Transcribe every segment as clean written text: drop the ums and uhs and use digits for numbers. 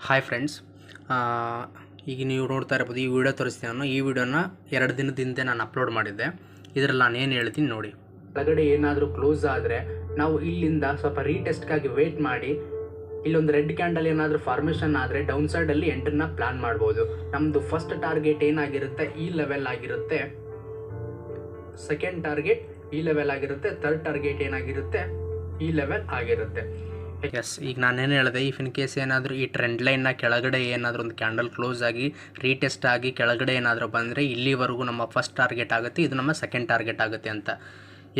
Hi friends, ಈಗ ನೀವು ನೋಡ್ತಾ ಇರ್ಬೋದು. ಈ ವಿಡಿಯೋ ತೋರಿಸ್ತೀನಿ ನಾನು. ಈ ವಿಡಿಯೋನ 2 ದಿನದ ಹಿಂದೆ ನಾನು ಅಪ್ಲೋಡ್ ಮಾಡಿದ್ದೆ. ಇದರಲ್ಲಿ ನಾನು ಏನು ಹೇಳ್ತೀನಿ ನೋಡಿ. ಒಳಗಡೆ ಏನಾದರೂ ಕ್ಲೋಸ್ ಆದರೆ ನಾವು ಇಲ್ಲಿಂದ ಸ್ವಲ್ಪ ರೀಟೆಸ್ಟ್ಗಾಗಿ ವೇಟ್ ಮಾಡಿ, ಇಲ್ಲೊಂದು ರೆಡ್ ಕ್ಯಾಂಡಲ್ ಏನಾದರೂ ಫಾರ್ಮೇಷನ್ ಆದರೆ ಡೌನ್ ಸೈಡಲ್ಲಿ ಎಂಟ್ರನ್ನ ಪ್ಲಾನ್ ಮಾಡ್ಬೋದು. ನಮ್ಮದು ಫಸ್ಟ್ ಟಾರ್ಗೆಟ್ ಏನಾಗಿರುತ್ತೆ ಈ ಲೆವೆಲ್ ಆಗಿರುತ್ತೆ, ಸೆಕೆಂಡ್ ಟಾರ್ಗೆಟ್ ಈ ಲೆವೆಲ್ ಆಗಿರುತ್ತೆ, ಥರ್ಡ್ ಟಾರ್ಗೆಟ್ ಏನಾಗಿರುತ್ತೆ ಈ ಲೆವೆಲ್ ಆಗಿರುತ್ತೆ. ಎಸ್, ಈಗ ನಾನೇನು ಹೇಳಿದೆ, ಇಫ್ ಇನ್ ಕೇಸ್ ಏನಾದರೂ ಈ ಟ್ರೆಂಡ್ ಲೈನ್ನ ಕೆಳಗಡೆ ಏನಾದರೂ ಒಂದು ಕ್ಯಾಂಡಲ್ ಕ್ಲೋಸ್ ಆಗಿ ರೀಟೆಸ್ಟ್ ಆಗಿ ಕೆಳಗಡೆ ಏನಾದರೂ ಬಂದರೆ ಇಲ್ಲಿವರೆಗೂ ನಮ್ಮ ಫಸ್ಟ್ ಟಾರ್ಗೆಟ್ ಆಗುತ್ತೆ, ಇದು ನಮ್ಮ ಸೆಕೆಂಡ್ ಟಾರ್ಗೆಟ್ ಆಗುತ್ತೆ ಅಂತ.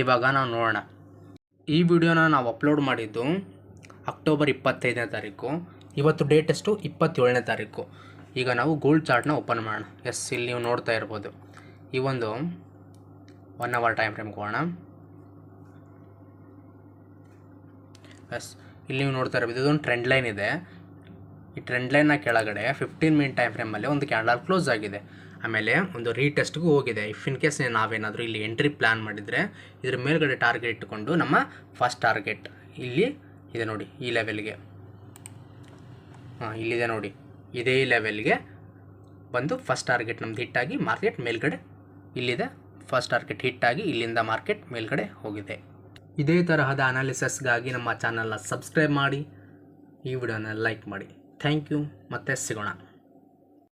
ಇವಾಗ ನಾವು ನೋಡೋಣ. ಈ ವಿಡಿಯೋನ ನಾವು ಅಪ್ಲೋಡ್ ಮಾಡಿದ್ದು ಅಕ್ಟೋಬರ್ 25ನೇ ತಾರೀಕು. ಇವತ್ತು ಡೇಟ್ ಎಷ್ಟು? 27ನೇ ತಾರೀಕು. ಈಗ ನಾವು ಗೋಲ್ಡ್ ಚಾರ್ಟ್ನ ಓಪನ್ ಮಾಡೋಣ. ಎಸ್, ಇಲ್ಲಿ ನೀವು ನೋಡ್ತಾ ಇರ್ಬೋದು. ಈ ಒಂದು 1 ಅವರ್ ಟೈಮ್ ಫ್ರೇಮ್ಗೆ ಹೋಗೋಣ. ಎಸ್, ಇಲ್ಲಿ ನೀವು ನೋಡ್ತಾ ಇರ್ಬೋದು, ಇದೊಂದು ಟ್ರೆಂಡ್ ಲೈನ್ ಇದೆ. ಈ ಟ್ರೆಂಡ್ ಲೈನ್ನ ಕೆಳಗಡೆ 15 ಮಿನಿಟ್ ಟೈಮ್ ಫ್ರೇಮಲ್ಲಿ ಒಂದು ಕ್ಯಾಂಡಲ್ ಕ್ಲೋಸ್ ಆಗಿದೆ. ಆಮೇಲೆ ಒಂದು ರೀಟೆಸ್ಟ್ಗೂ ಹೋಗಿದೆ. ಇಫ್ ಇನ್ ಕೇಸ್ ನಾವೇನಾದರೂ ಇಲ್ಲಿ ಎಂಟ್ರಿ ಪ್ಲ್ಯಾನ್ ಮಾಡಿದರೆ ಇದ್ರ ಮೇಲ್ಗಡೆ ಟಾರ್ಗೆಟ್ ಇಟ್ಕೊಂಡು ನಮ್ಮ ಫಸ್ಟ್ ಟಾರ್ಗೆಟ್ ಇಲ್ಲಿ ಇದೆ ನೋಡಿ, ಈ ಲೆವೆಲ್ಗೆ. ಇಲ್ಲಿದೆ ನೋಡಿ, ಇದೇ ಲೆವೆಲ್ಗೆ ಬಂದು ಫಸ್ಟ್ ಟಾರ್ಗೆಟ್ ನಮ್ದು ಹಿಟ್ಟಾಗಿ ಮಾರ್ಕೆಟ್ ಮೇಲ್ಗಡೆ ಇಲ್ಲಿದೆ. ಫಸ್ಟ್ ಟಾರ್ಗೆಟ್ ಹಿಟ್ಟಾಗಿ ಇಲ್ಲಿಂದ ಮಾರ್ಕೆಟ್ ಮೇಲ್ಗಡೆ ಹೋಗಿದೆ. ಇದೇ ತರಹದ ಅನಾಲಿಸಿಸ್ಗಾಗಿ ನಮ್ಮ ಚಾನಲ್ನ ಸಬ್ಸ್ಕ್ರೈಬ್ ಮಾಡಿ, ಈ ವಿಡಿಯೋನ ಲೈಕ್ ಮಾಡಿ. ಥ್ಯಾಂಕ್ ಯು, ಮತ್ತೆ ಸಿಗೋಣ.